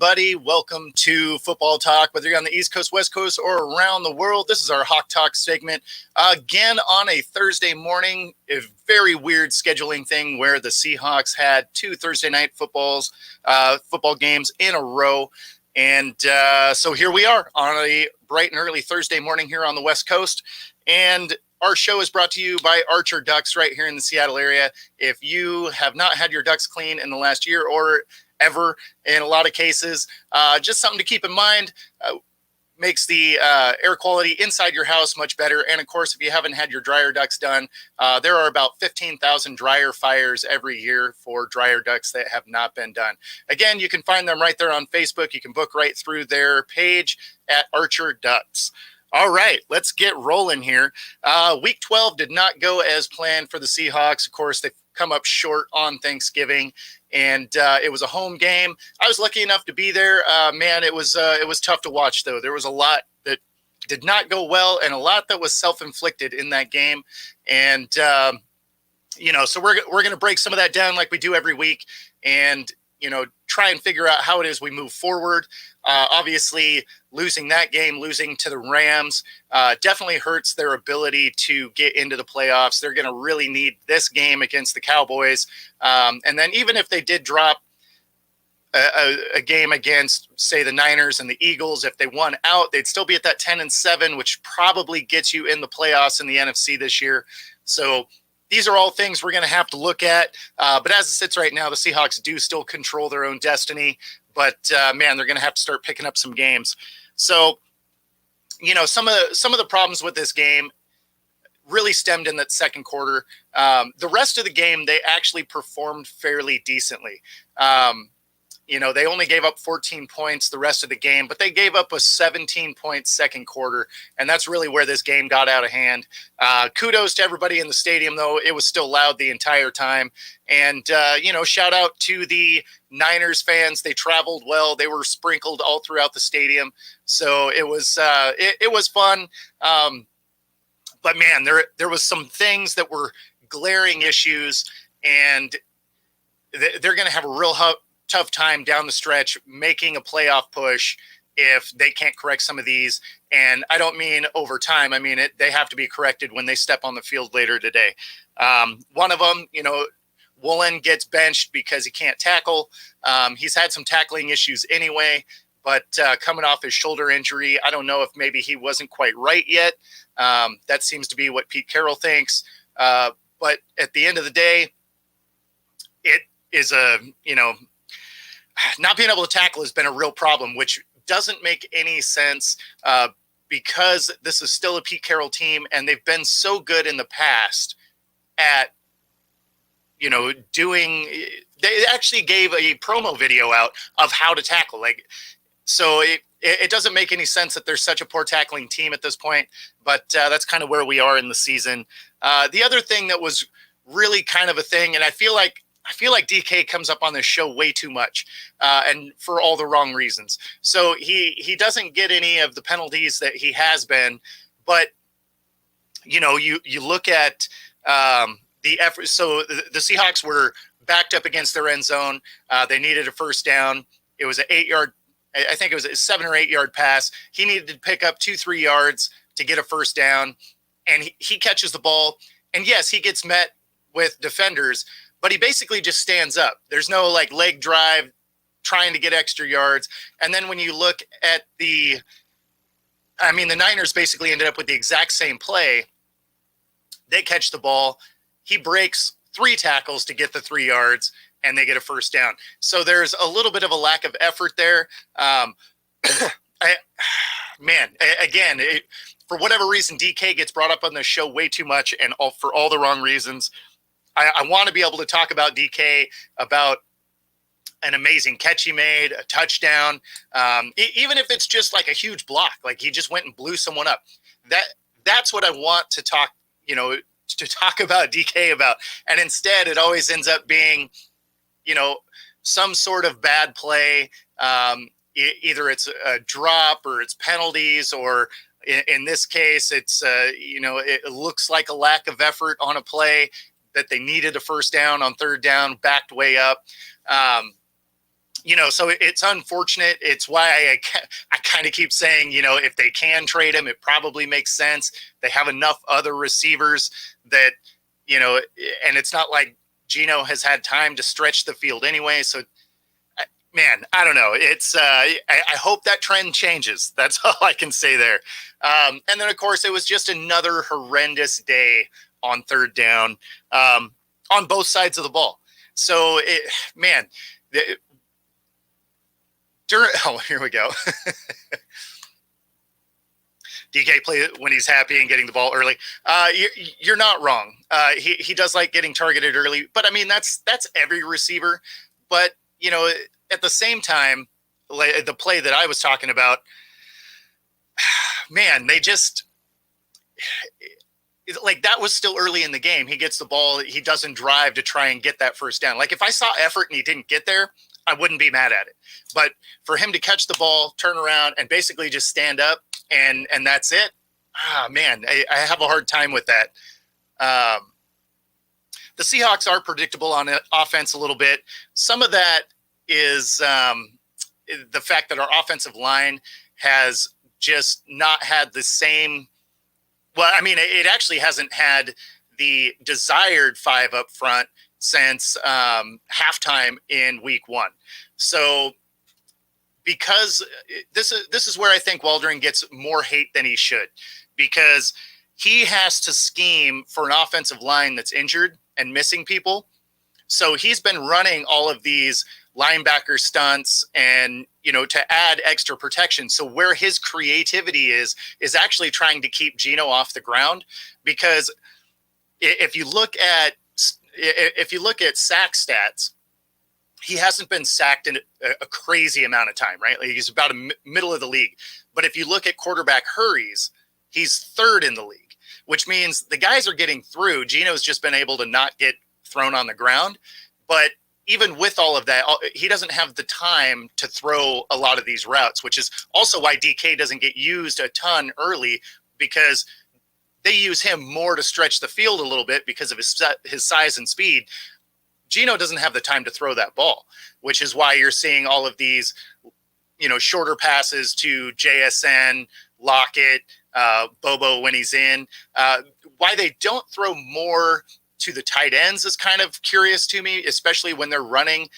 everybody. Welcome to Football Talk, whether you're on the East Coast, West Coast, or around the world. This is our Hawk Talk segment. Again, on a Thursday morning, a very weird scheduling thing where the Seahawks had two Thursday night football games in a row. And so here we are on a bright and early Thursday morning here on the West Coast. And our show is brought to you by Archer Ducks right here in the Seattle area. If you have not had your ducks clean in the last year or ever, in a lot of cases, just something to keep in mind. Makes the air quality inside your house much better. And of course, if you haven't had your dryer ducts done, there are about 15,000 dryer fires every year for dryer ducts that have not been done. Again, you can find them right there on Facebook. You can book right through their page at Archer Ducts. All right, let's get rolling here. Week 12 did not go as planned for the Seahawks. Of course, they've come up short on Thanksgiving, and it was a home game. I was lucky enough to be there. Man, it was tough to watch, though. There was a lot that did not go well and a lot that was self-inflicted in that game. And, so we're going to break some of that down like we do every week and, try and figure out how it is we move forward. Obviously, losing that game, losing to the Rams, definitely hurts their ability to get into the playoffs. They're going to really need this game against the Cowboys. And then even if they did drop a game against, say, the Niners and the Eagles, if they won out, they'd still be at that 10-7, which probably gets you in the playoffs in the NFC this year. So these are all things we're going to have to look at. But as it sits right now, the Seahawks do still control their own destiny. But, man, they're going to have to start picking up some games. So, some of the problems with this game really stemmed in that second quarter. The rest of the game, they actually performed fairly decently. They only gave up 14 points the rest of the game, but they gave up a 17-point second quarter, and that's really where this game got out of hand. Kudos to everybody in the stadium, though. It was still loud the entire time. And, shout out to the Niners fans. They traveled well. They were sprinkled all throughout the stadium. So it was it was fun. But, man, there was some things that were glaring issues, and they're going to have a real tough time down the stretch making a playoff push if they can't correct some of these. And I don't mean over time. I mean, they have to be corrected when they step on the field later today. One of them, Woolen gets benched because he can't tackle. He's had some tackling issues anyway, but coming off his shoulder injury, I don't know if maybe he wasn't quite right yet. That seems to be what Pete Carroll thinks. But at the end of the day, it is not being able to tackle has been a real problem, which doesn't make any sense because this is still a Pete Carroll team, and they've been so good in the past at, they actually gave a promo video out of how to tackle. So it doesn't make any sense that they're such a poor tackling team at this point, but that's kind of where we are in the season. The other thing that was really kind of a thing, and I feel like DK comes up on this show way too much, and for all the wrong reasons. So he doesn't get any of the penalties that he has been, but you look at the effort. So the Seahawks were backed up against their end zone. They needed a first down. It was an 8-yard. I think it was a 7 or 8 yard pass. He needed to pick up 2-3 yards to get a first down, and he catches the ball. And yes, he gets met with defenders, but he basically just stands up. There's no leg drive trying to get extra yards. And then when you look at the Niners basically ended up with the exact same play. They catch the ball. He breaks 3 tackles to get the 3 yards, and they get a first down. So there's a little bit of a lack of effort there. For whatever reason, DK gets brought up on the show way too much, and for all the wrong reasons. I want to be able to talk about DK, about an amazing catch he made, a touchdown, even if it's just a huge block, he just went and blew someone up. That's what I want to talk, to talk about DK about. And instead, it always ends up being, some sort of bad play. Either it's a drop or it's penalties, or in this case, it's it looks like a lack of effort on a play that they needed a first down on third down, backed way up. So it's unfortunate. It's why I kind of keep saying, if they can trade him, it probably makes sense. They have enough other receivers that, and it's not like Geno has had time to stretch the field anyway. So, man, I don't know. It's I hope that trend changes. That's all I can say there. And then, of course, it was just another horrendous day on third down on both sides of the ball. So, man, here we go. DK play when he's happy and getting the ball early. You're not wrong. He does like getting targeted early, but I mean that's every receiver. But at the same time, like the play that I was talking about, man, they just like that was still early in the game. He gets the ball, he doesn't drive to try and get that first down. Like if I saw effort and he didn't get there, I wouldn't be mad at it. But for him to catch the ball, turn around, and basically just stand up and that's it. Man, I have a hard time with that. The Seahawks are predictable on offense a little bit. Some of that is the fact that our offensive line has just not had the same. Well, I mean, it actually hasn't had the desired five up front since halftime in week one. So because this is where I think Waldron gets more hate than he should, because he has to scheme for an offensive line that's injured and missing people. So he's been running all of these linebacker stunts and, to add extra protection. So where his creativity is actually trying to keep Geno off the ground, because if you look at sack stats, he hasn't been sacked in a crazy amount of time, right? Like he's about middle of the league. But if you look at quarterback hurries, he's third in the league, which means the guys are getting through. Geno's just been able to not get thrown on the ground. But even with all of that, he doesn't have the time to throw a lot of these routes, which is also why DK doesn't get used a ton early, because they use him more to stretch the field a little bit because of his size and speed. Geno doesn't have the time to throw that ball, which is why you're seeing all of these, shorter passes to JSN, Lockett, Bobo when he's in. Why they don't throw more to the tight ends is kind of curious to me, especially when they're running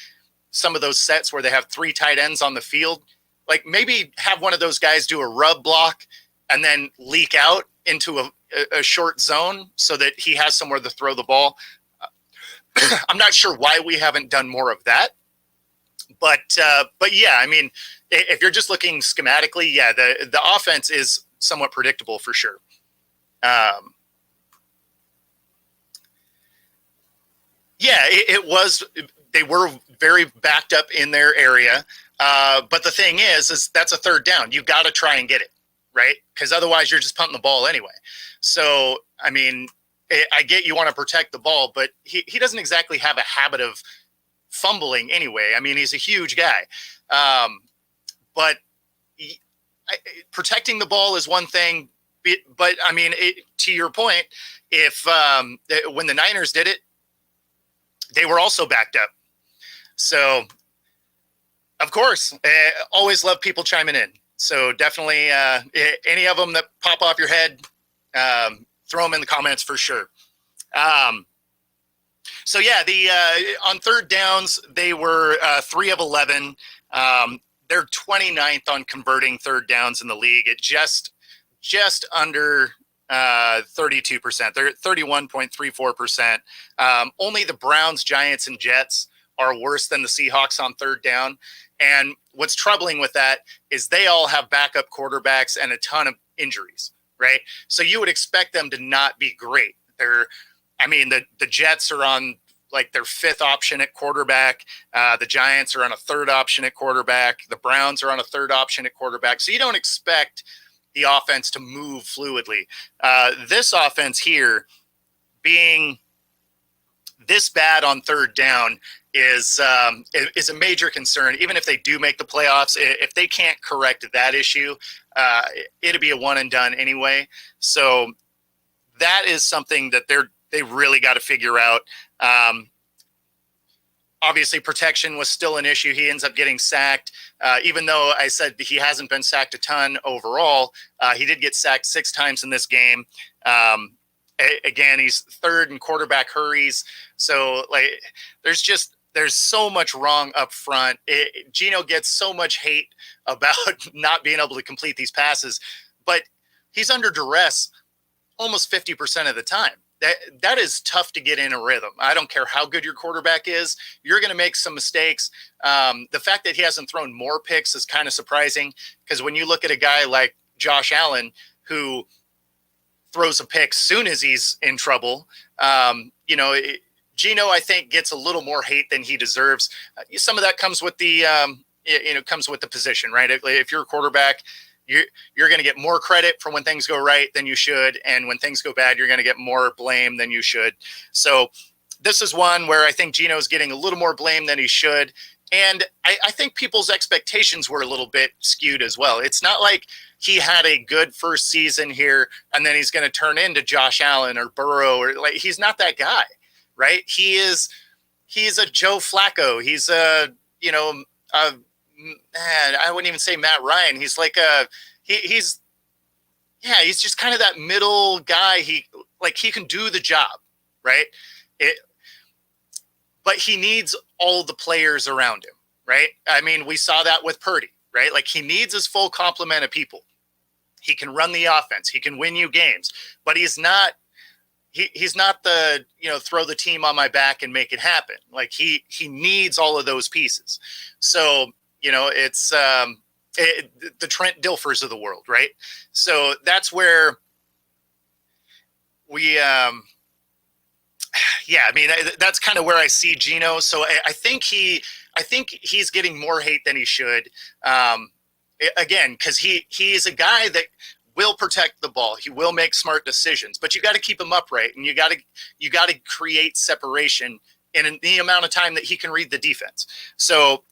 some of those sets where they have three tight ends on the field. Like maybe have one of those guys do a rub block and then leak out into a short zone so that he has somewhere to throw the ball. I'm not sure why we haven't done more of that, but yeah, I mean, if you're just looking schematically, yeah, the offense is somewhat predictable for sure. Yeah, it was. They were very backed up in their area, but the thing is that's a third down. You got to try and get it right, because otherwise you're just punting the ball anyway. So I mean, I get you want to protect the ball, but he doesn't exactly have a habit of fumbling anyway. I mean, he's a huge guy. But protecting the ball is one thing. But I mean, to your point, if when the Niners did it, they were also backed up. So, of course, always love people chiming in. So definitely any of them that pop off your head, throw them in the comments for sure. So yeah, on third downs, they were 3 of 11. They're 29th on converting third downs in the league at just under 32%. They're at 31.34%. Only the Browns, Giants, and Jets are worse than the Seahawks on third down. And what's troubling with that is they all have backup quarterbacks and a ton of injuries, right? So you would expect them to not be great. The Jets are on like their fifth option at quarterback. The Giants are on a third option at quarterback. The Browns are on a third option at quarterback. So you don't expect the offense to move fluidly. This offense here being this bad on third down is a major concern. Even if they do make the playoffs, if they can't correct that issue, it'll be a one and done anyway. So that is something that they really got to figure out. Obviously, protection was still an issue. He ends up getting sacked, even though I said he hasn't been sacked a ton overall. He did get sacked 6 times in this game. Again, he's third in quarterback hurries. So, like, there's so much wrong up front. Geno gets so much hate about not being able to complete these passes, but he's under duress almost 50% of the time. That is tough to get in a rhythm. I don't care how good your quarterback is. You're going to make some mistakes. The fact that he hasn't thrown more picks is kind of surprising, because when you look at a guy like Josh Allen, who throws a pick soon as he's in trouble, Geno, I think, gets a little more hate than he deserves. Some of that comes with the comes with the position, right? If you're a quarterback, you're going to get more credit for when things go right than you should, and when things go bad, you're going to get more blame than you should. So this is one where I think Geno's getting a little more blame than he should, and I think people's expectations were a little bit skewed as well. It's not like he had a good first season here and then he's going to turn into Josh Allen or Burrow, or like, he's not that guy, right? He's a Joe Flacco. He's I wouldn't even say Matt Ryan. He's like he's just kind of that middle guy. He can do the job, right? But he needs all the players around him, right? I mean, we saw that with Purdy, right? Like, he needs his full complement of people. He can run the offense. He can win you games, but he's not the, throw the team on my back and make it happen. Like, he needs all of those pieces. So, it's the Trent Dilfers of the world, right? So that's where we, that's kind of where I see Geno. So I think he's getting more hate than he should. Again, because he is a guy that will protect the ball. He will make smart decisions, but you got to keep him upright, and you got to create separation in the amount of time that he can read the defense. So,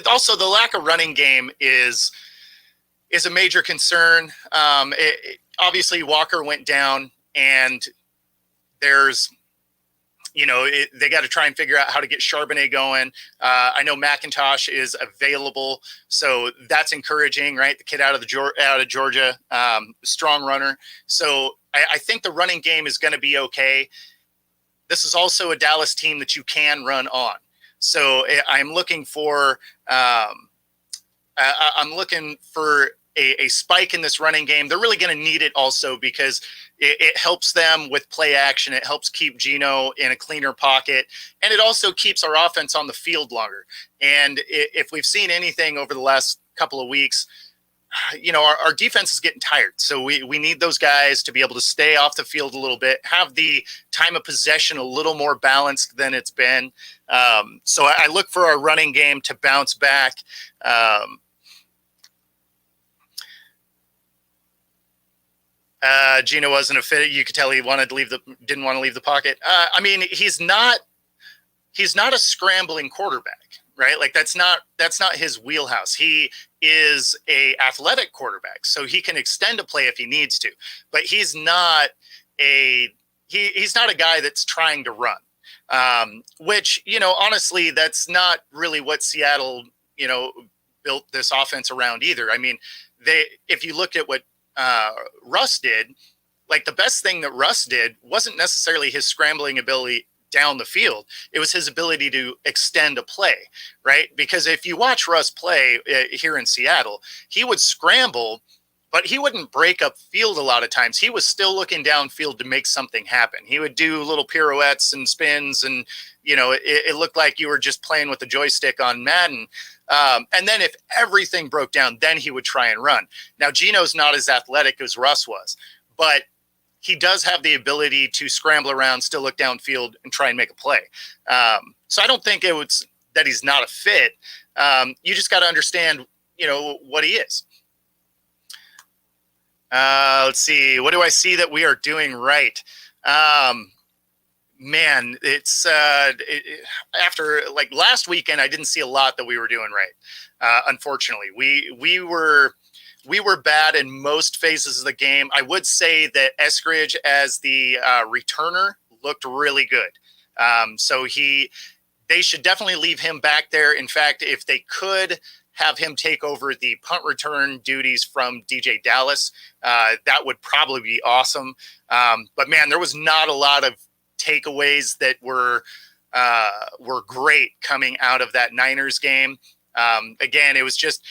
also the lack of running game is a major concern. Obviously Walker went down, and there's, they got to try and figure out how to get Charbonnet going. I know McIntosh is available, so that's encouraging, right? The kid out of Georgia, strong runner. So I think the running game is going to be okay. This is also a Dallas team that you can run on. So I'm looking for a spike in this running game. They're really going to need it also, because it helps them with play action. It helps keep Geno in a cleaner pocket, and it also keeps our offense on the field longer. And if we've seen anything over the last couple of weeks, our defense is getting tired. So we need those guys to be able to stay off the field a little bit, have the time of possession a little more balanced than it's been. So I look for our running game to bounce back. Geno wasn't a fit. You could tell he didn't want to leave the pocket. I mean, he's not a scrambling quarterback, right? Like, that's not his wheelhouse. He is a athletic quarterback, so he can extend a play if he needs to, but he's not he's not a guy that's trying to run, which, honestly, that's not really what Seattle, built this offense around either. I mean, if you looked at what Russ did, like, the best thing that Russ did wasn't necessarily his scrambling ability down the field. It was his ability to extend a play, right? Because if you watch Russ play here in Seattle, he would scramble, but he wouldn't break up field a lot of times. He was still looking downfield to make something happen. He would do little pirouettes and spins, and, it looked like you were just playing with the joystick on Madden. And then if everything broke down, then he would try and run. Now, Geno's not as athletic as Russ was, but he does have the ability to scramble around, still look downfield, and try and make a play. So I don't think it was that he's not a fit. You just got to understand, what he is. Let's see. What do I see that we are doing right? Man, it's after, like, last weekend, I didn't see a lot that we were doing right. Unfortunately, we were bad in most phases of the game. I would say that Eskridge as the returner looked really good. So they should definitely leave him back there. In fact, if they could have him take over the punt return duties from DJ Dallas, that would probably be awesome. But man, there was not a lot of takeaways that were great coming out of that Niners game. Again, it was just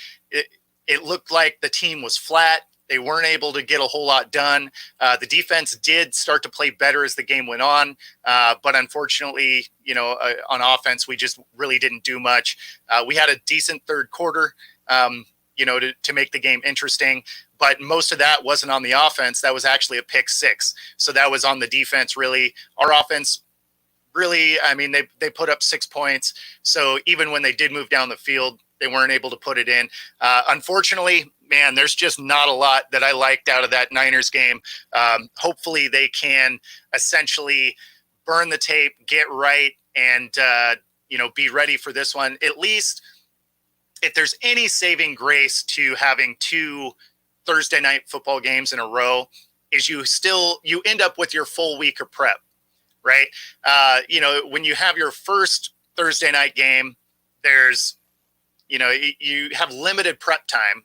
it looked like the team was flat. They weren't able to get a whole lot done. The defense did start to play better as the game went on, but unfortunately, on offense, we just really didn't do much. We had a decent third quarter, to make the game interesting, but most of that wasn't on the offense. That was actually a pick six. So that was on the defense, really. Our offense, really, I mean, they put up 6 points. So even when they did move down the field, they weren't able to put it in. Unfortunately, man, there's just not a lot that I liked out of that Niners game. Hopefully they can essentially burn the tape, get right, and, be ready for this one. At least if there's any saving grace to having 2 Thursday night football games in a row, is you end up with your full week of prep, right? When you have your first Thursday night game, there's, you have limited prep time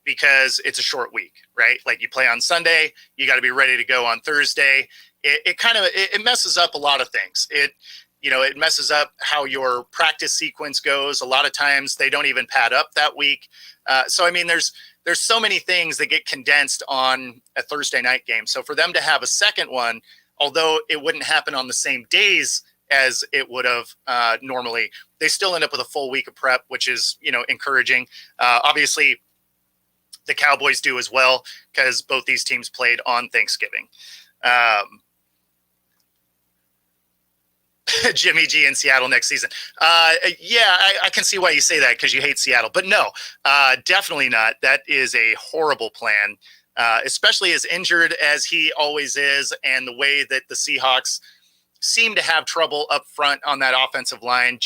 because it's a short week, right? Like you play on Sunday, you got to be ready to go on Thursday. It messes up a lot of things. It messes up how your practice sequence goes. A lot of times they don't even pad up that week. So, I mean, there's so many things that get condensed on a Thursday night game. So for them to have a second one, although it wouldn't happen on the same days as it would have normally, they still end up with a full week of prep, which is, encouraging. Obviously, the Cowboys do as well because both these teams played on Thanksgiving. Jimmy G in Seattle next season. I can see why you say that because you hate Seattle. But no, definitely not. That is a horrible plan, especially as injured as he always is and the way that the Seahawks seem to have trouble up front on that offensive line.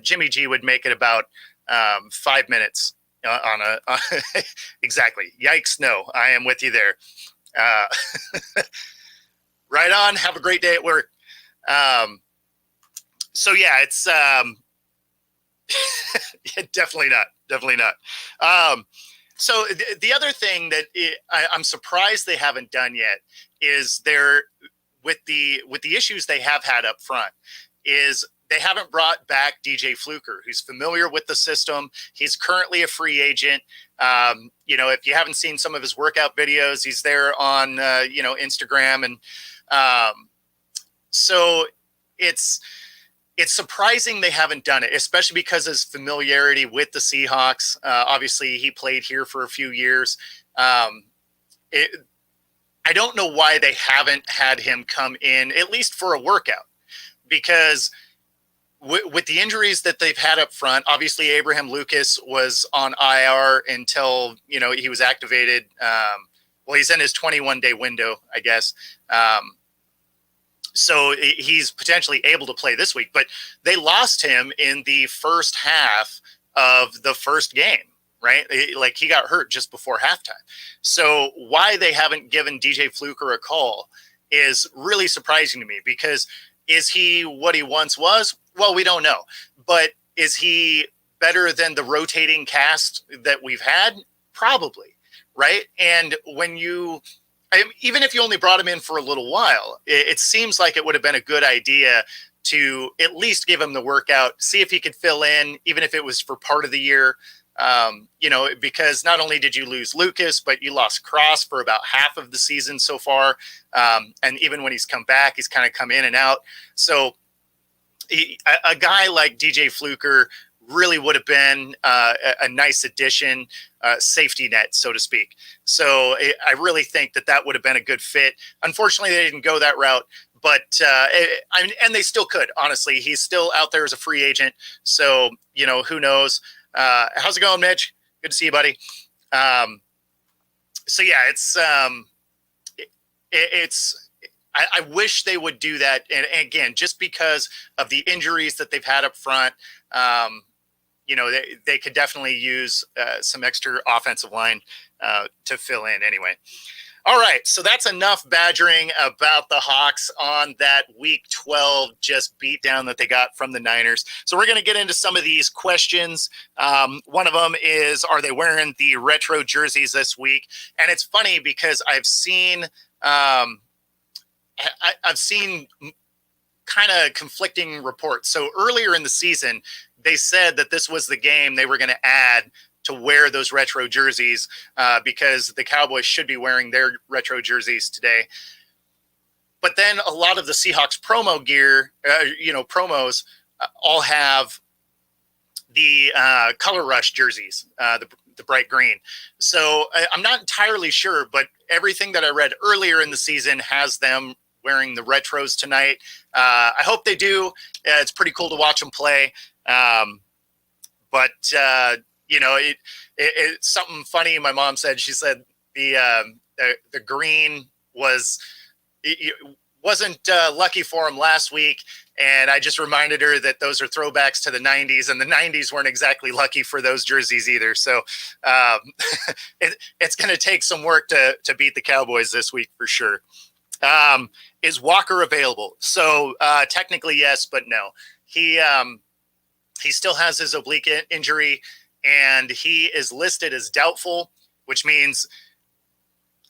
Jimmy G would make it about 5 minutes exactly. Yikes. No, I am with you there. Right on. Have a great day at work. So yeah, it's definitely not. So the other thing that I'm surprised they haven't done yet is with the issues they have had up front is they haven't brought back DJ Fluker, who's familiar with the system. He's currently a free agent. If you haven't seen some of his workout videos, he's there on, Instagram. And so it's surprising they haven't done it, especially because of his familiarity with the Seahawks. Obviously, he played here for a few years. I don't know why they haven't had him come in, at least for a workout, because with the injuries that they've had up front, obviously Abraham Lucas was on IR until, he was activated. He's in his 21-day window, I guess. So he's potentially able to play this week, but they lost him in the first half of the first game, right? Like he got hurt just before halftime. So why they haven't given DJ Fluker a call is really surprising to me, because is he what he once was? Well, we don't know, but is he better than the rotating cast that we've had? Probably, right? And even if you only brought him in for a little while, it seems like it would have been a good idea to at least give him the workout, see if he could fill in, even if it was for part of the year. Because not only did you lose Lucas, but you lost Cross for about half of the season so far. And even when he's come back, he's kind of come in and out. So a guy like DJ Fluker really would have been a nice addition, safety net, so to speak. So I really think that would have been a good fit. Unfortunately, they didn't go that route, but and they still could, honestly. He's still out there as a free agent. So, who knows? How's it going, Mitch? Good to see you, buddy. So yeah, I wish they would do that. And again, just because of the injuries that they've had up front, they could definitely use some extra offensive line to fill in anyway. All right, so that's enough badgering about the Hawks on that Week 12 just beat down that they got from the Niners. So we're going to get into some of these questions. One of them is, are they wearing the retro jerseys this week? And it's funny because I've seen kind of conflicting reports. So earlier in the season, they said that this was the game they were going to add to wear those retro jerseys because the Cowboys should be wearing their retro jerseys today. But then a lot of the Seahawks promo gear, promos all have the Color Rush jerseys, the bright green. So I'm not entirely sure, but everything that I read earlier in the season has them wearing the retros tonight. I hope they do. It's pretty cool to watch them play. It's something funny. My mom said, she said the green wasn't lucky for him last week. And I just reminded her that those are throwbacks to the 90s, and the 90s weren't exactly lucky for those jerseys either. So it's going to take some work to beat the Cowboys this week for sure. Is Walker available? So technically yes, but no. He still has his oblique injury, and he is listed as doubtful, which means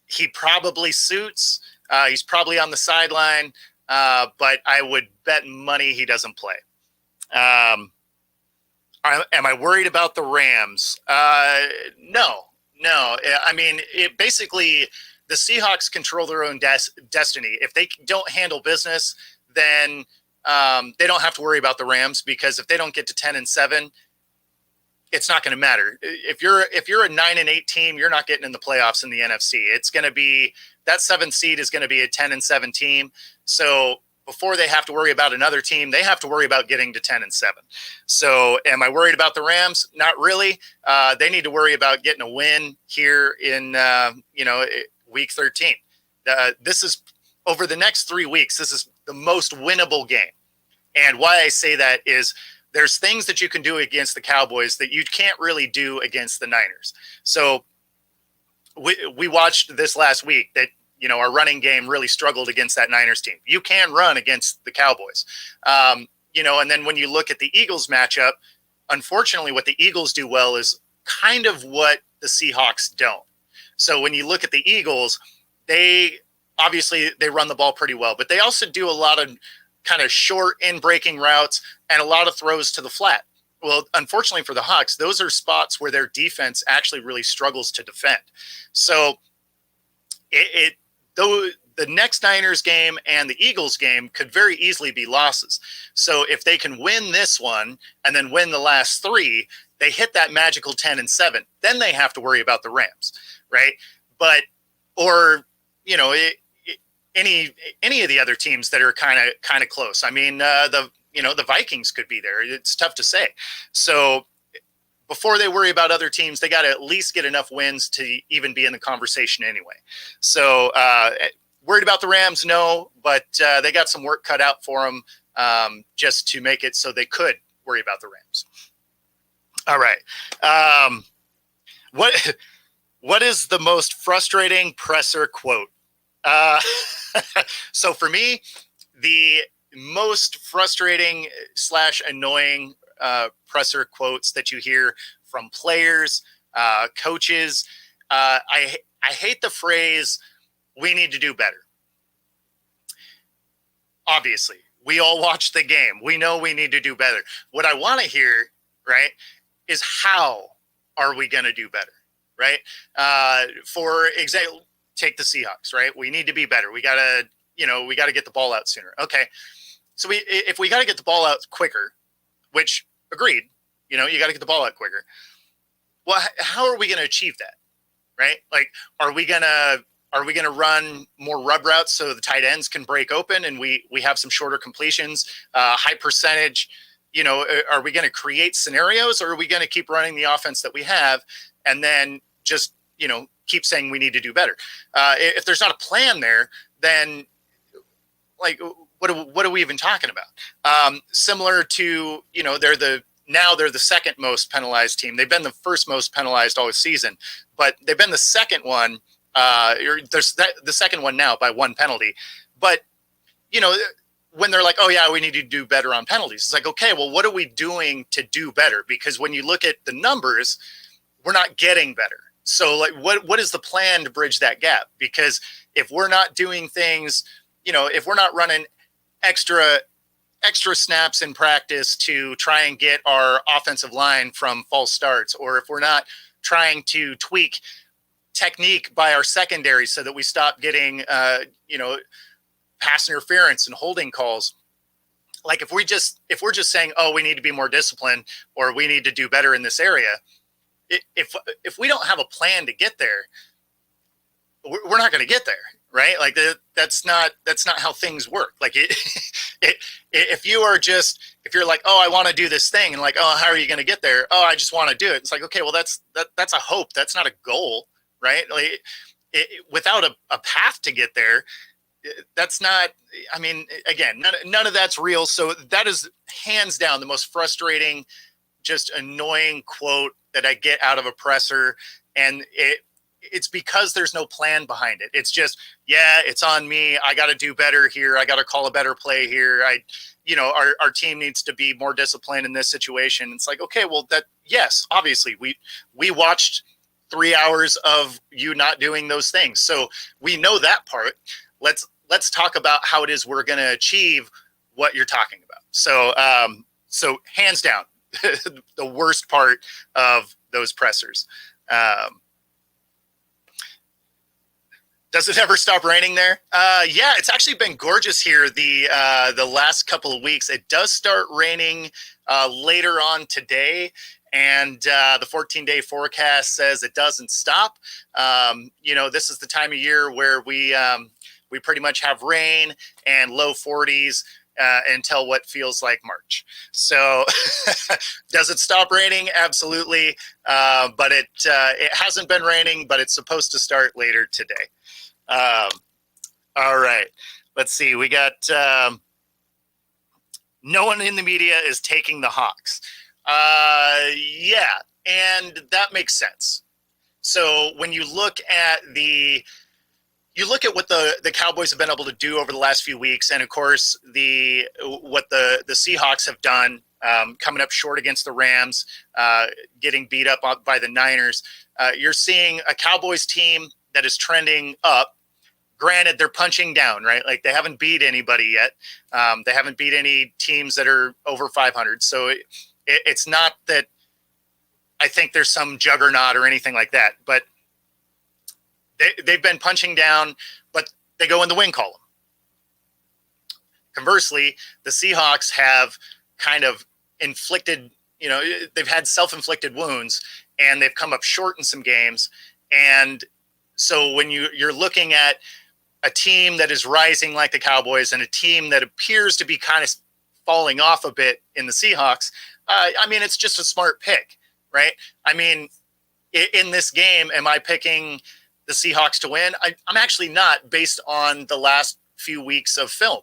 he probably suits. He's probably on the sideline, but I would bet money he doesn't play. Am I worried about the Rams? No. I mean, basically, the Seahawks control their own destiny. If they don't handle business, then they don't have to worry about the Rams, because if they don't get to 10-7, it's not going to matter. If you're a 9-8 team, you're not getting in the playoffs in the NFC. It's going to be that 7th seed is going to be a 10-7 team. So before they have to worry about another team, they have to worry about getting to 10-7. So am I worried about the Rams? Not really. They need to worry about getting a win here in week 13. This is over the next 3 weeks. This is the most winnable game. And why I say that is there's things that you can do against the Cowboys that you can't really do against the Niners. So we watched this last week that, our running game really struggled against that Niners team. You can run against the Cowboys. And then when you look at the Eagles matchup, unfortunately, what the Eagles do well is kind of what the Seahawks don't. So when you look at the Eagles, they run the ball pretty well, but they also do a lot of kind of short in-breaking routes and a lot of throws to the flat. Well, unfortunately for the Hawks, those are spots where their defense actually really struggles to defend. So the next Niners game and the Eagles game could very easily be losses. So if they can win this one and then win the last 3, they hit that magical 10-7. Then they have to worry about the Rams, right? But any of the other teams that are kind of close. I mean, the Vikings could be there. It's tough to say. So before they worry about other teams, they got to at least get enough wins to even be in the conversation anyway. So worried about the Rams? No, but they got some work cut out for them just to make it so they could worry about the Rams. All right. What is the most frustrating presser quote? So for me, the most frustrating / annoying presser quotes that you hear from players, coaches. I hate the phrase, "we need to do better." Obviously, we all watch the game. We know we need to do better. What I want to hear, right, is how are we going to do better, right? For example, take the Seahawks, right? We need to be better. We got to get the ball out sooner. Okay. So if we got to get the ball out quicker, which agreed, you got to get the ball out quicker. Well, how are we going to achieve that? Right? Like, are we going to run more rub routes so the tight ends can break open and we have some shorter completions, high percentage, are we going to create scenarios, or are we going to keep running the offense that we have and then just, keep saying we need to do better? If there's not a plan there, then like, what are we even talking about? Similar to, they're the second most penalized team. They've been the first most penalized all season, but they've been the second one There's the second one now by one penalty. But, when they're like, oh, yeah, we need to do better on penalties. It's like, okay, well, what are we doing to do better? Because when you look at the numbers, we're not getting better. So, like, what is the plan to bridge that gap? Because if we're not doing things, if we're not running extra snaps in practice to try and get our offensive line from false starts, or if we're not trying to tweak technique by our secondary so that we stop getting, pass interference and holding calls. Like if we're just saying, oh, we need to be more disciplined or we need to do better in this area. If we don't have a plan to get there, we're not going to get there. Right. Like that's not how things work. Like if you're like, oh, I want to do this thing and like, oh, how are you going to get there? Oh, I just want to do it. It's like, okay, well, that's a hope. That's not a goal. Right. Like without a path to get there, that's not, I mean, again, none of that's real. So that is hands down the most frustrating, just annoying quote that I get out of a presser. And it's because there's no plan behind it. It's just, yeah, it's on me. I got to do better here. I got to call a better play here. Our team needs to be more disciplined in this situation. It's like, okay, well yes, obviously we watched 3 hours of you not doing those things. So we know that part. Let's talk about how it is we're going to achieve what you're talking about. So hands down, the worst part of those pressers. Does it ever stop raining there? Yeah, it's actually been gorgeous here the last couple of weeks. It does start raining later on today, and the 14-day forecast says it doesn't stop. This is the time of year where we pretty much have rain and low 40s until what feels like March. So does it stop raining? Absolutely. But it hasn't been raining, but it's supposed to start later today. All right. Let's see. We got no one in the media is taking the Hawks. Yeah, and that makes sense. So when you look at what the Cowboys have been able to do over the last few weeks, and of course what the Seahawks have done, coming up short against the Rams, getting beat up by the Niners, you're seeing a Cowboys team that is trending up. Granted, they're punching down, right? Like they haven't beat anybody yet. They haven't beat any teams that are over 500. So it's not that I think there's some juggernaut or anything like that, but they've been punching down, but they go in the win column. Conversely, the Seahawks have kind of inflicted, they've had self-inflicted wounds and they've come up short in some games. And so when you're looking at a team that is rising like the Cowboys and a team that appears to be kind of falling off a bit in the Seahawks, it's just a smart pick, right? I mean, in this game, am I picking the Seahawks to win? I'm actually not, based on the last few weeks of film.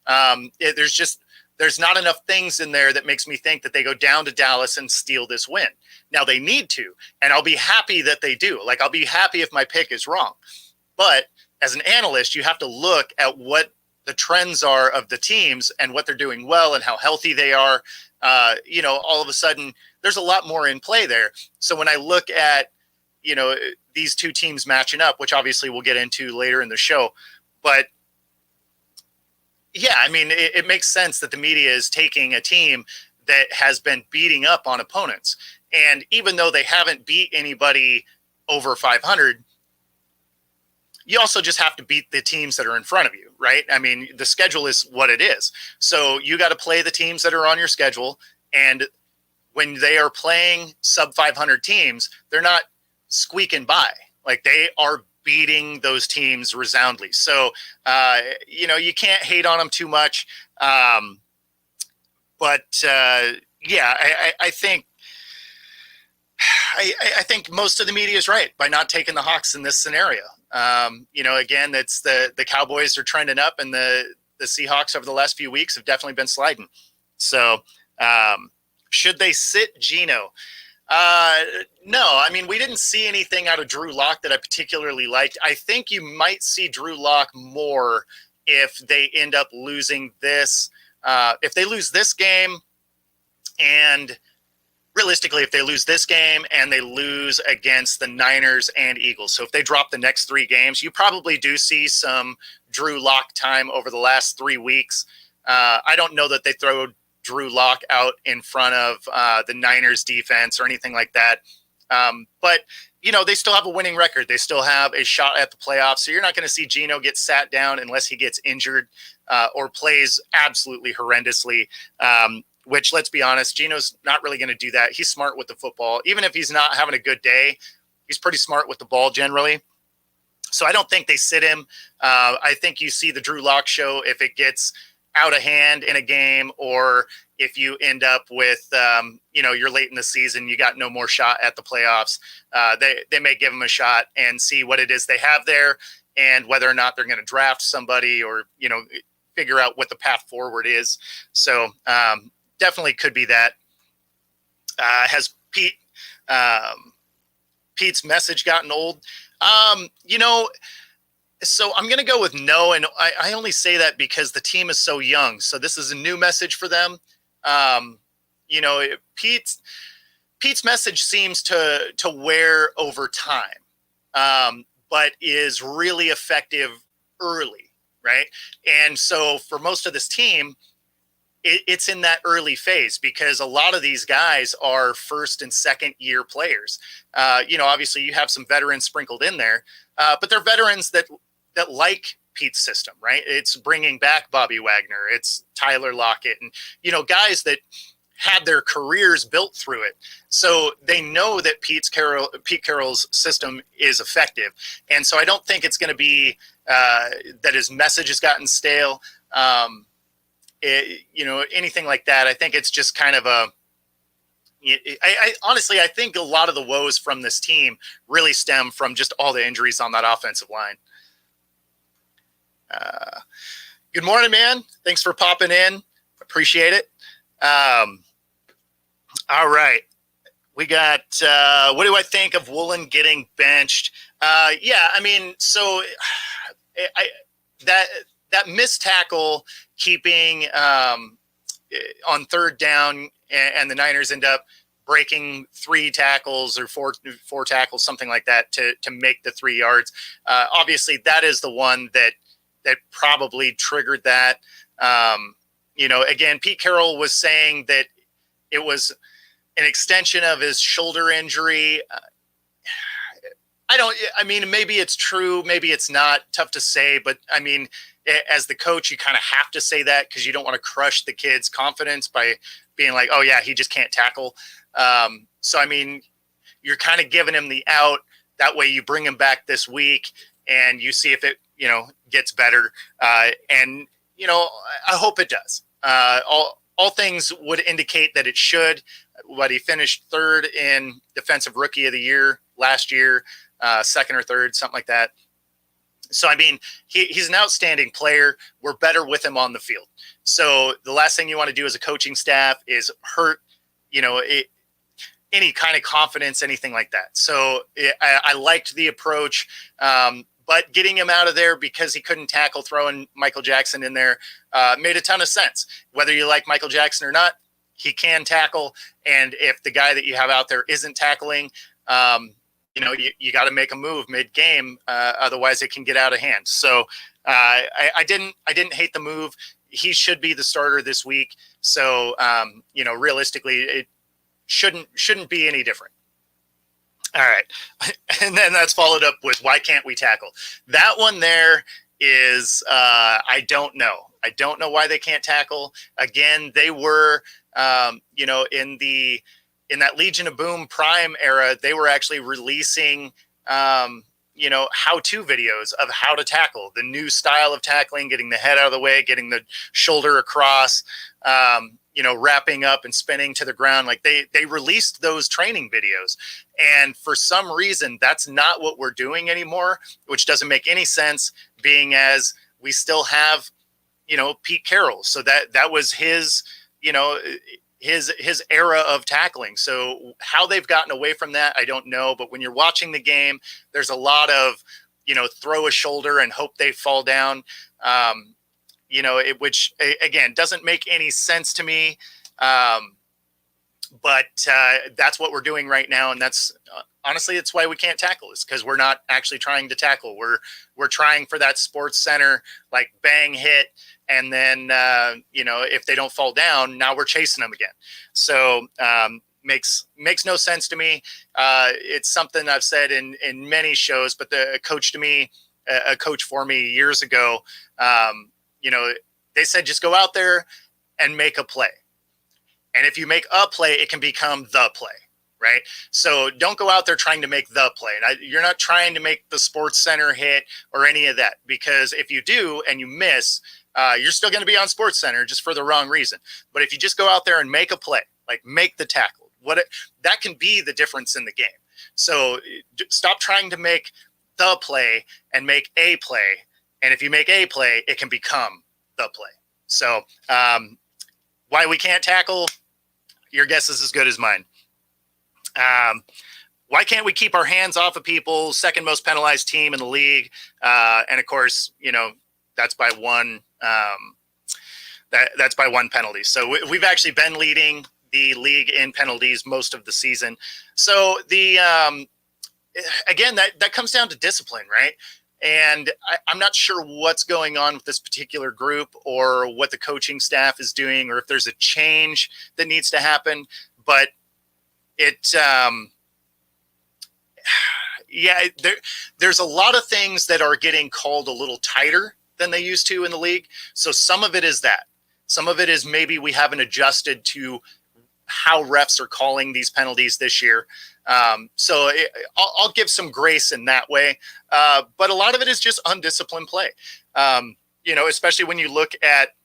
There's not enough things in there that makes me think that they go down to Dallas and steal this win. Now they need to, and I'll be happy that they do. Like, I'll be happy if my pick is wrong. But as an analyst, you have to look at what the trends are of the teams and what they're doing well and how healthy they are. All of a sudden there's a lot more in play there. So when I look at, these two teams matching up, which obviously we'll get into later in the show, but yeah, it makes sense that the media is taking a team that has been beating up on opponents. And even though they haven't beat anybody over 500, you also just have to beat the teams that are in front of you, right? The schedule is what it is. So you got to play the teams that are on your schedule. And when they are playing sub 500 teams, they're not squeaking by. Like, they are beating those teams resoundingly. So, you can't hate on them too much. Yeah, I think most of the media is right by not taking the Hawks in this scenario. Again, it's the Cowboys are trending up, and the Seahawks over the last few weeks have definitely been sliding. So, should they sit Geno? No, I mean, we didn't see anything out of Drew Lock that I particularly liked. I think you might see Drew Lock more if they end up losing this. If they lose this game, and realistically, if they lose this game and they lose against the Niners and Eagles, so if they drop the next 3 games, you probably do see some Drew Lock time over the last 3 weeks. I don't know that they throw Drew Lock out in front of the Niners defense or anything like that. But, they still have a winning record. They still have a shot at the playoffs. So you're not going to see Geno get sat down unless he gets injured or plays absolutely horrendously, which, let's be honest, Geno's not really going to do that. He's smart with the football. Even if he's not having a good day, he's pretty smart with the ball generally. So I don't think they sit him. I think you see the Drew Lock show if it gets out of hand in a game, or if you end up with, you're late in the season, you got no more shot at the playoffs. They may give him a shot and see what it is they have there and whether or not they're going to draft somebody or, figure out what the path forward is. So definitely could be that. Has Pete's message gotten old? So I'm going to go with no, and I only say that because the team is so young. So this is a new message for them. Pete's message seems to wear over time, but is really effective early, right? And so for most of this team, it's in that early phase because a lot of these guys are first and second year players. Obviously you have some veterans sprinkled in there, but they're veterans that like Pete's system, right? It's bringing back Bobby Wagner. It's Tyler Lockett and, guys that had their careers built through it. So they know that Pete Carroll's system is effective. And so I don't think it's going to be that his message has gotten stale. Anything like that. I think it's just kind of honestly, I think a lot of the woes from this team really stem from just all the injuries on that offensive line. Good morning, man. Thanks for popping in. Appreciate it. All right. We got, what do I think of Woolen getting benched? That missed tackle keeping on third down and the Niners end up breaking 3 tackles or four tackles, something like that to make the 3 yards. Obviously that is the one that probably triggered that. Again, Pete Carroll was saying that it was an extension of his shoulder injury. Maybe it's true. Maybe it's not. Tough to say. But as the coach, you kind of have to say that because you don't want to crush the kid's confidence by being like, oh yeah, he just can't tackle. You're kind of giving him the out. That way you bring him back this week and you see if it, gets better. I hope it does. All things would indicate that it should. But he finished 3rd in Defensive Rookie of the Year last year, 2nd or 3rd, something like that. So, he's an outstanding player. We're better with him on the field. So the last thing you want to do as a coaching staff is hurt, any kind of confidence, anything like that. So I liked the approach. But getting him out of there because he couldn't tackle, throwing Michael Jackson in there made a ton of sense. Whether you like Michael Jackson or not, he can tackle. And if the guy that you have out there isn't tackling, you got to make a move mid-game. Otherwise, it can get out of hand. So I didn't hate the move. He should be the starter this week. So, realistically, it shouldn't be any different. All right. And then that's followed up with, why can't we tackle? That one there is, I don't know. I don't know why they can't tackle. Again, they were, in that Legion of Boom Prime era, they were actually releasing, how-to videos of how to tackle, the new style of tackling, getting the head out of the way, getting the shoulder across, wrapping up and spinning to the ground. Like they released those training videos. And for some reason, that's not what we're doing anymore, which doesn't make any sense, being as we still have, Pete Carroll. So that was his his era of tackling. So how they've gotten away from that, I don't know. But when you're watching the game, there's a lot of, throw a shoulder and hope they fall down. Which again doesn't make any sense to me. But that's what we're doing right now, and that's honestly, it's why we can't tackle, is because we're not actually trying to tackle. We're trying for that sports center, like bang hit, and then if they don't fall down, now we're chasing them again. So makes no sense to me. It's something I've said in many shows, but a coach for me years ago, they said just go out there and make a play. And if you make a play, it can become the play, right? So don't go out there trying to make the play. You're not trying to make the sports center hit or any of that, because if you do and you miss, you're still going to be on sports center just for the wrong reason. But if you just go out there and make a play, like make the tackle, that can be the difference in the game. So stop trying to make the play and make a play. And if you make a play, it can become the play. So why we can't tackle, your guess is as good as mine. Why can't we keep our hands off of people? Second most penalized team in the league. And of course, that's by one. That's by one penalty. So we've actually been leading the league in penalties most of the season. So again, that comes down to discipline, right? And I'm not sure what's going on with this particular group or what the coaching staff is doing, or if there's a change that needs to happen. But there's a lot of things that are getting called a little tighter than they used to in the league. So some of it is that. Some of it is maybe we haven't adjusted to how refs are calling these penalties this year. So I'll give some grace in that way. But a lot of it is just undisciplined play. Especially when you look at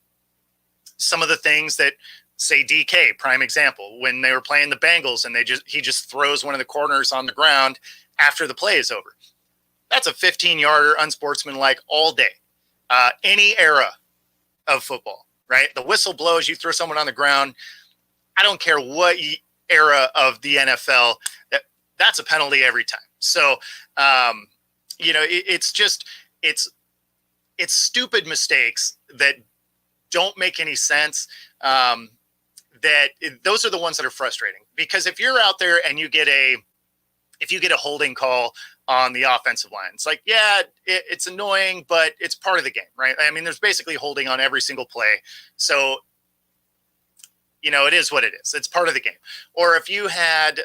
some of the things that, say, DK, prime example, when they were playing the Bengals and he just throws one of the corners on the ground after the play is over. That's a 15-yarder, unsportsmanlike all day. Any era of football, right? The whistle blows, you throw someone on the ground. I don't care what era of the NFL, that's a penalty every time. So, it's stupid mistakes that don't make any sense. Those are the ones that are frustrating, because if you're out there and you get a holding call on the offensive line, it's like, yeah, it's annoying, but it's part of the game, right? I mean, there's basically holding on every single play. So, it is what it is. It's part of the game. Or if you had,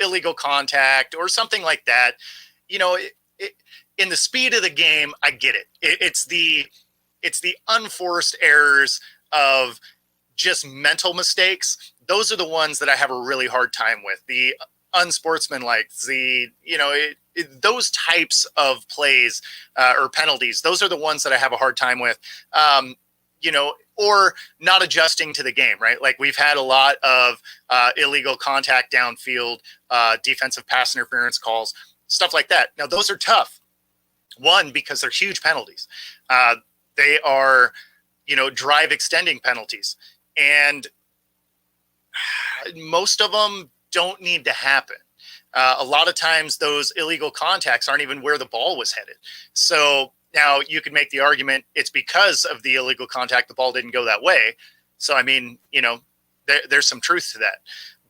illegal contact or something like that, in the speed of the game, I get it. It's the unforced errors of just mental mistakes. Those are the ones that I have a really hard time with. The unsportsmanlike, those types of plays or penalties, those are the ones that I have a hard time with. Or not adjusting to the game, right? Like we've had a lot of illegal contact downfield, defensive pass interference calls, stuff like that. Now, those are tough. One, because they're huge penalties. They are, drive extending penalties. And most of them don't need to happen. A lot of times those illegal contacts aren't even where the ball was headed. So now you could make the argument it's because of the illegal contact the ball didn't go that way. So, I mean, there's some truth to that.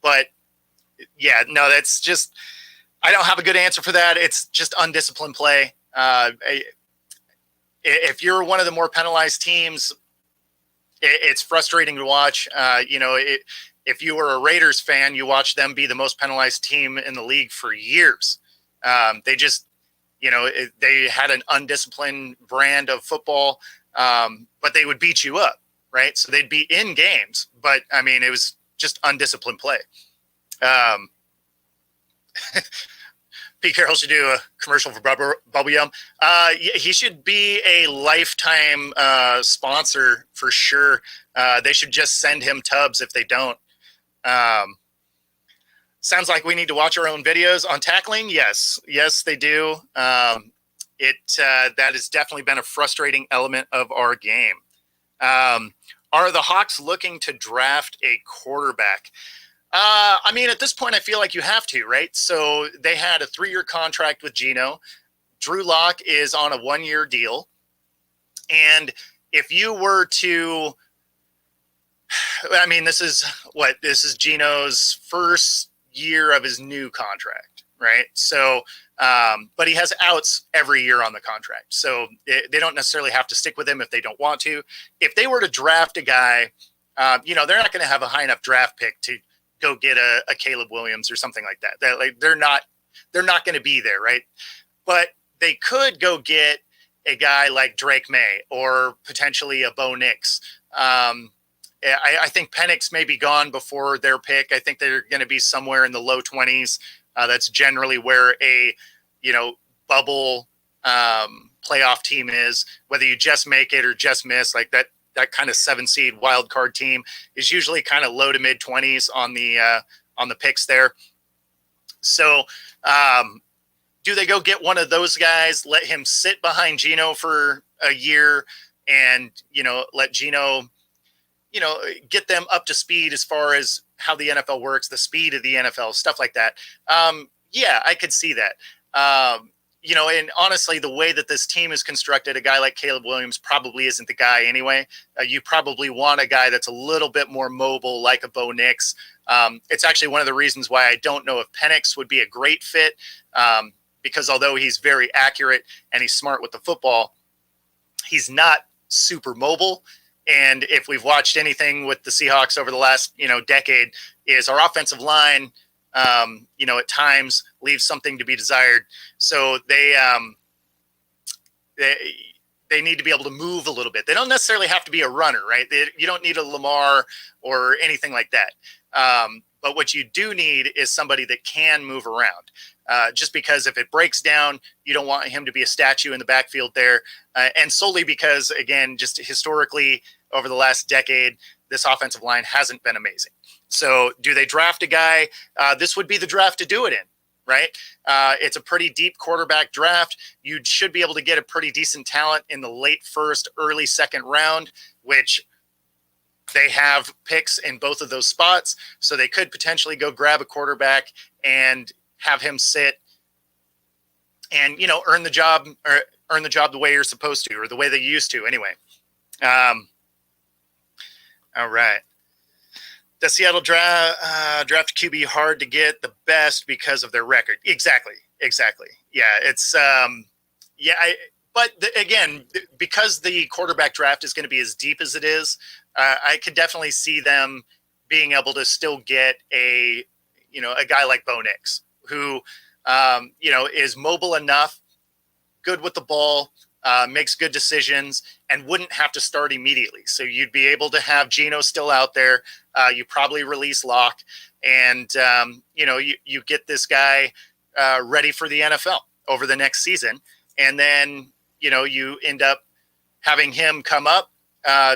But, yeah, no, that's just – I don't have a good answer for that. It's just undisciplined play. If you're one of the more penalized teams, it's frustrating to watch. If you were a Raiders fan, you watch them be the most penalized team in the league for years. They just – they had an undisciplined brand of football, but they would beat you up, right? So they'd be in games, but I mean, it was just undisciplined play. Pete Carroll should do a commercial for Bubble Yum. He should be a lifetime sponsor for sure. They should just send him tubs if they don't. Sounds like we need to watch our own videos on tackling. Yes, they do. That has definitely been a frustrating element of our game. Are the Hawks looking to draft a quarterback? I mean, at this point, I feel like you have to, right? So they had a 3-year contract with Geno. Drew Lock is on a 1-year deal. And if you were to, I mean, this is Geno's first year of his new contract, right? So, but he has outs every year on the contract. So they don't necessarily have to stick with him if they don't want to. If they were to draft a guy, they're not going to have a high enough draft pick to go get a Caleb Williams or something like that. They're not going to be there, right? But they could go get a guy like Drake May or potentially a Bo Nix. I think Penix may be gone before their pick. I think they're going to be somewhere in the low 20s. That's generally where a bubble playoff team is. Whether you just make it or just miss, like that kind of 7-seed wild card team is usually kind of low to mid 20s on the picks there. So do they go get one of those guys, let him sit behind Geno for a year and, let Geno, get them up to speed as far as how the NFL works, the speed of the NFL, stuff like that. Yeah, I could see that. And honestly, the way that this team is constructed, a guy like Caleb Williams probably isn't the guy anyway. You probably want a guy that's a little bit more mobile, like a Bo Nix. It's actually one of the reasons why I don't know if Penix would be a great fit, because although he's very accurate and he's smart with the football, he's not super mobile. And if we've watched anything with the Seahawks over the last, decade, is our offensive line, at times leaves something to be desired. So they need to be able to move a little bit. They don't necessarily have to be a runner, right? You don't need a Lamar or anything like that. But what you do need is somebody that can move around. Just because if it breaks down, you don't want him to be a statue in the backfield there. And solely because, again, just historically over the last decade, this offensive line hasn't been amazing. So do they draft a guy? This would be the draft to do it in, right? It's a pretty deep quarterback draft. You should be able to get a pretty decent talent in the late first, early second round, which they have picks in both of those spots. So they could potentially go grab a quarterback and have him sit and, earn the job the way you're supposed to, or the way they used to anyway. All right. The Seattle draft QB hard to get the best because of their record. Exactly. Yeah. It's again, because the quarterback draft is going to be as deep as it is, I could definitely see them being able to still get a guy like Bo Nix, who, is mobile enough, good with the ball, makes good decisions, and wouldn't have to start immediately. So you'd be able to have Geno still out there. You probably release Locke, and, you get this guy ready for the NFL over the next season. And then, you end up having him come up.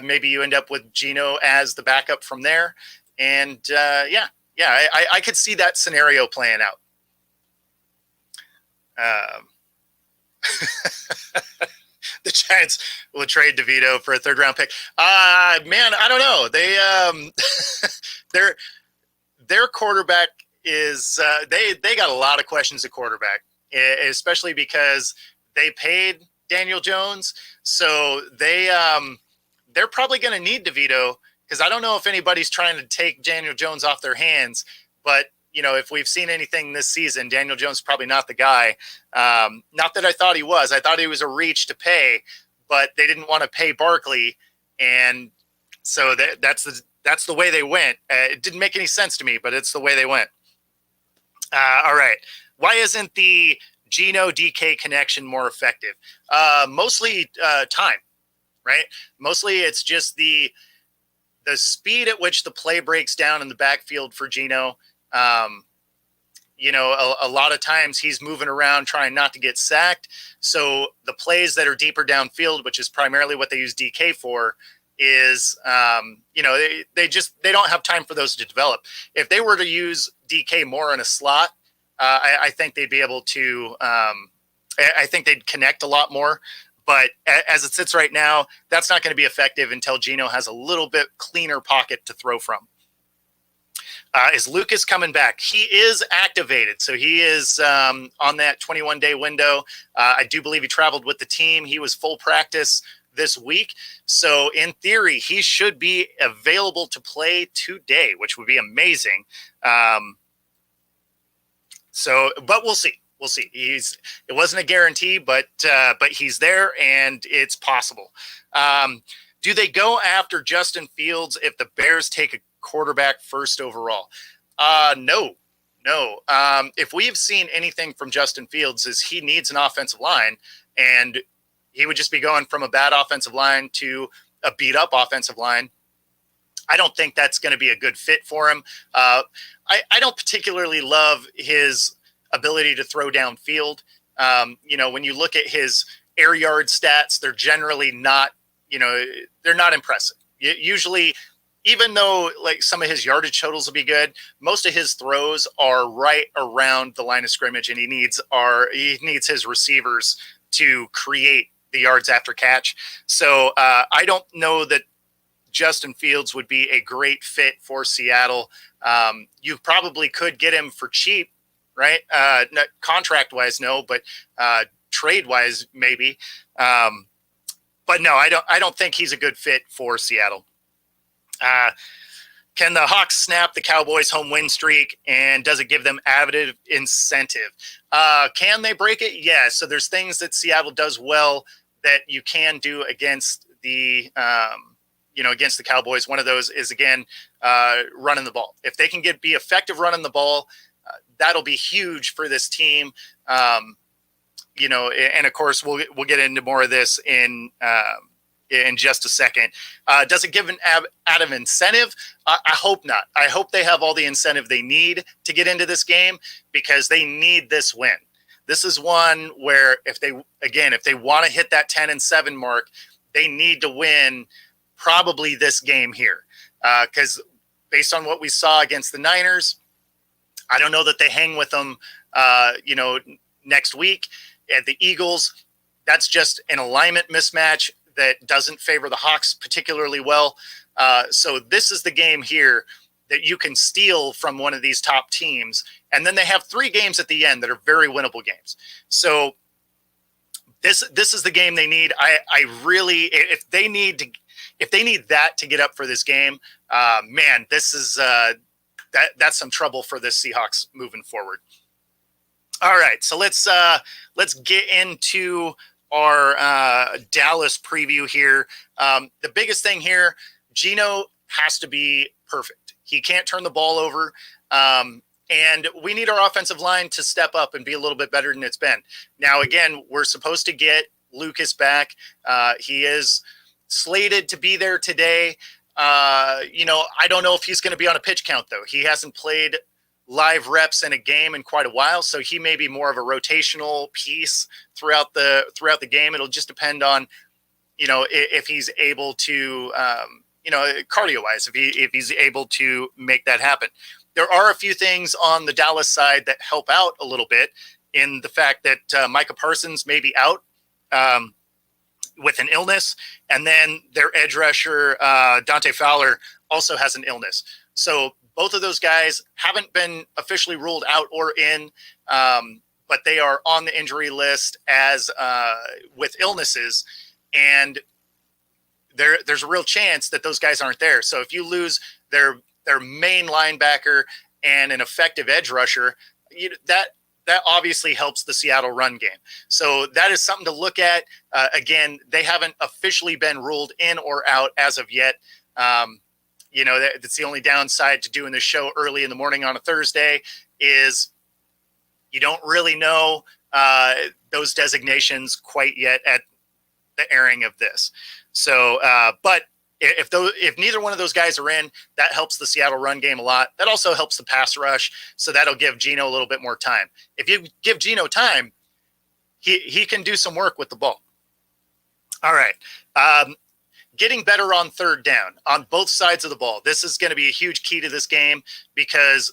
Maybe you end up with Geno as the backup from there. And, I could see that scenario playing out. The Giants will trade DeVito for a 3rd-round pick. Man, I don't know. They their quarterback is they got a lot of questions at quarterback, especially because they paid Daniel Jones, so they're probably going to need DeVito, because I don't know if anybody's trying to take Daniel Jones off their hands, but if we've seen anything this season, Daniel Jones is probably not the guy. Not that I thought he was. I thought he was a reach to pay, but they didn't want to pay Barkley, and so that's the way they went. It didn't make any sense to me, but it's the way they went. All right. Why isn't the Geno DK connection more effective? Mostly time, right? Mostly it's just the speed at which the play breaks down in the backfield for Geno. A lot of times he's moving around trying not to get sacked. So the plays that are deeper downfield, which is primarily what they use DK for, is, they don't have time for those to develop. If they were to use DK more in a slot, I think they'd be able to, I think they'd connect a lot more. But as it sits right now, that's not going to be effective until Geno has a little bit cleaner pocket to throw from. Is Lucas coming back? He is activated, so he is on that 21-day window. I do believe he traveled with the team. He was full practice this week. So in theory, he should be available to play today, which would be amazing. But we'll see. We'll see. It wasn't a guarantee, but he's there and it's possible. Do they go after Justin Fields if the Bears take a quarterback first overall? No. If we've seen anything from Justin Fields is he needs an offensive line, and he would just be going from a bad offensive line to a beat up offensive line. I don't think that's going to be a good fit for him. I don't particularly love his ability to throw downfield. When you look at his air yard stats, they're generally not, they're not impressive. Usually, even though like some of his yardage totals will be good, most of his throws are right around the line of scrimmage, and he needs his receivers to create the yards after catch. So I don't know that Justin Fields would be a great fit for Seattle. You probably could get him for cheap, right? Not contract-wise, no, but trade-wise, maybe. But no, I don't think he's a good fit for Seattle. Can the Hawks snap the Cowboys' home win streak, and does it give them added incentive? Can they break it? Yeah. So there's things that Seattle does well that you can do against the against the Cowboys. One of those is, again, running the ball. If they can be effective running the ball, that'll be huge for this team. And of course we'll get into more of this in just a second. Does it give an added incentive? I hope not. I hope they have all the incentive they need to get into this game, because they need this win. This is one where if they want to hit that 10-7 mark, they need to win probably this game here. Because based on what we saw against the Niners, I don't know that they hang with them, next week. At the Eagles, that's just an alignment mismatch that doesn't favor the Hawks particularly well. So this is the game here that you can steal from one of these top teams. And then they have 3 games at the end that are very winnable games. So this is the game they need. I really, if they need that to get up for this game, man, this is, that's some trouble for the Seahawks moving forward. All right. So let's get into our Dallas preview here. The biggest thing here, Geno has to be perfect. He can't turn the ball over. And we need our offensive line to step up and be a little bit better than it's been. Now, again, we're supposed to get Lucas back. He is slated to be there today. I don't know if he's going to be on a pitch count, though. He hasn't played live reps in a game in quite a while, so he may be more of a rotational piece throughout the game. It'll just depend on, if he's able to, cardio wise, if he's able to make that happen. There are a few things on the Dallas side that help out a little bit, in the fact that Micah Parsons may be out with an illness, and then their edge rusher Dante Fowler also has an illness. So both of those guys haven't been officially ruled out or in, but they are on the injury list as with illnesses, and there's a real chance that those guys aren't there. So if you lose their main linebacker and an effective edge rusher, that obviously helps the Seattle run game. So that is something to look at. Again, they haven't officially been ruled in or out as of yet. That's the only downside to doing this show early in the morning on a Thursday, is you don't really know those designations quite yet at the airing of this. So, but if neither one of those guys are in, that helps the Seattle run game a lot. That also helps the pass rush, so that'll give Geno a little bit more time. If you give Geno time, he can do some work with the ball. All right. Getting better on third down on both sides of the ball. This is going to be a huge key to this game, because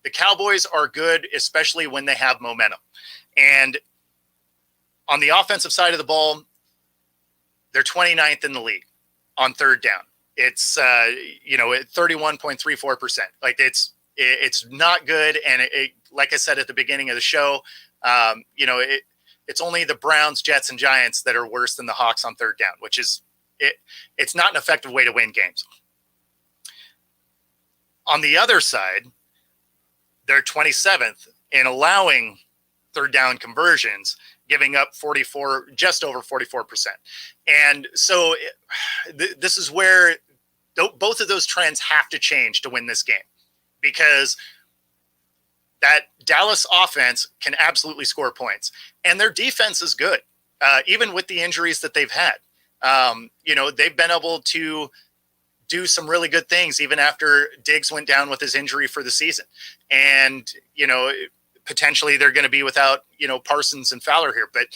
the Cowboys are good, especially when they have momentum. And on the offensive side of the ball, They're 29th in the league on third down. It's, at 31.34%. Like it's not good. And like I said at the beginning of the show, it's only the Browns, Jets, and Giants that are worse than the Hawks on third down, which is it's not an effective way to win games. On the other side, they're 27th in allowing third down conversions, giving up just over 44%. And so this is where both of those trends have to change to win this game, because that Dallas offense can absolutely score points, and their defense is good, even with the injuries that they've had. They've been able to do some really good things even after Diggs went down with his injury for the season. And, potentially they're going to be without, Parsons and Fowler here, but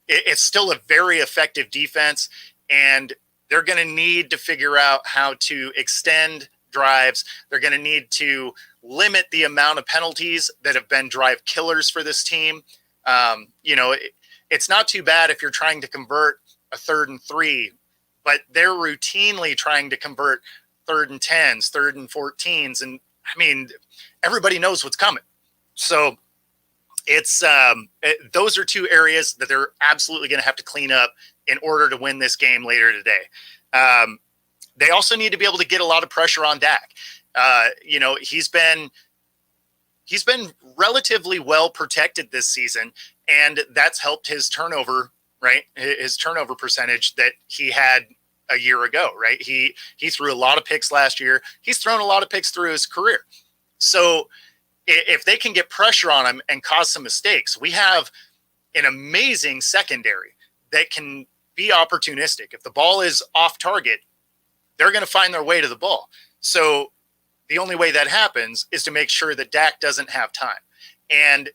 it's still a very effective defense, and they're going to need to figure out how to extend drives. They're going to need to limit the amount of penalties that have been drive killers for this team. It's not too bad if you're trying to convert a 3rd and 3, but they're routinely trying to convert 3rd and 10s, 3rd and 14s. And I mean, everybody knows what's coming. So it's those are two areas that they're absolutely going to have to clean up in order to win this game later today. They also need to be able to get a lot of pressure on Dak. He's been relatively well protected this season, and that's helped his turnover, right? His turnover percentage that he had a year ago, right? He threw a lot of picks last year. He's thrown a lot of picks through his career. So if they can get pressure on him and cause some mistakes, we have an amazing secondary that can be opportunistic. If the ball is off target, they're going to find their way to the ball. So the only way that happens is to make sure that Dak doesn't have time. And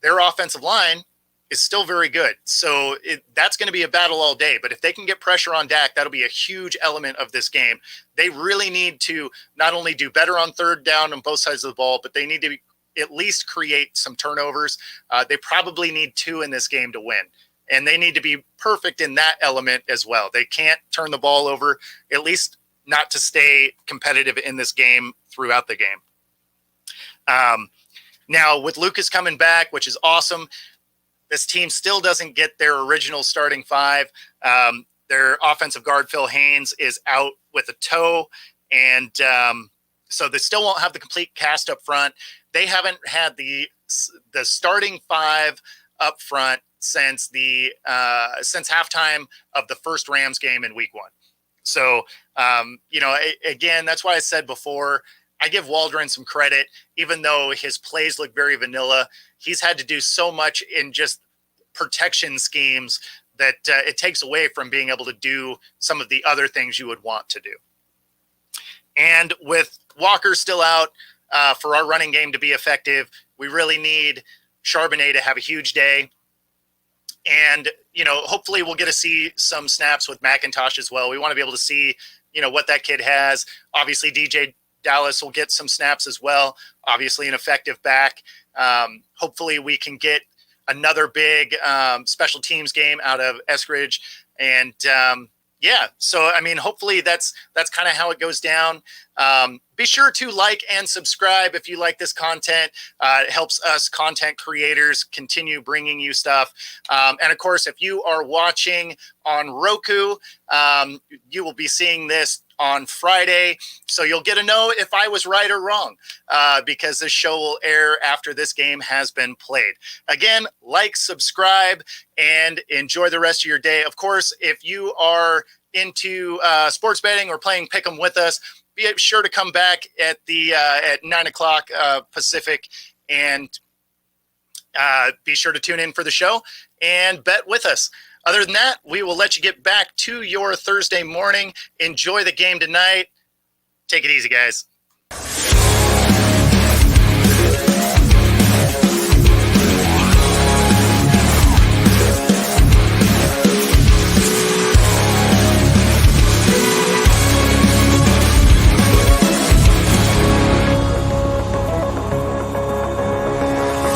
their offensive line is still very good. So that's going to be a battle all day. But if they can get pressure on Dak, that'll be a huge element of this game. They really need to not only do better on third down on both sides of the ball, but they need to at least create some turnovers. They probably need 2 in this game to win. And they need to be perfect in that element as well. They can't turn the ball over, at least not to stay competitive in this game throughout the game. Now, with Lucas coming back, which is awesome, this team still doesn't get their original starting 5. Their offensive guard, Phil Haynes, is out with a toe. And so they still won't have the complete cast up front. They haven't had the starting 5 up front since halftime of the first Rams game in week 1. So, again, that's why I said before, I give Waldron some credit, even though his plays look very vanilla. He's had to do so much in just protection schemes that it takes away from being able to do some of the other things you would want to do. And with Walker still out, for our running game to be effective, we really need Charbonnet to have a huge day. And, hopefully we'll get to see some snaps with McIntosh as well. We want to be able to see, what that kid has. Obviously, DJ Dallas will get some snaps as well. Obviously, an effective back. Hopefully we can get another big special teams game out of Eskridge. And, so, hopefully that's kind of how it goes down. Be sure to like and subscribe if you like this content. It helps us content creators continue bringing you stuff. And of course, if you are watching on Roku, you will be seeing this on Friday. So you'll get to know if I was right or wrong, because this show will air after this game has been played. Again, like, subscribe, and enjoy the rest of your day. Of course, if you are into sports betting or playing Pick'em with us, be sure to come back at 9 o'clock Pacific, and be sure to tune in for the show and bet with us. Other than that, we will let you get back to your Thursday morning. Enjoy the game tonight. Take it easy, guys.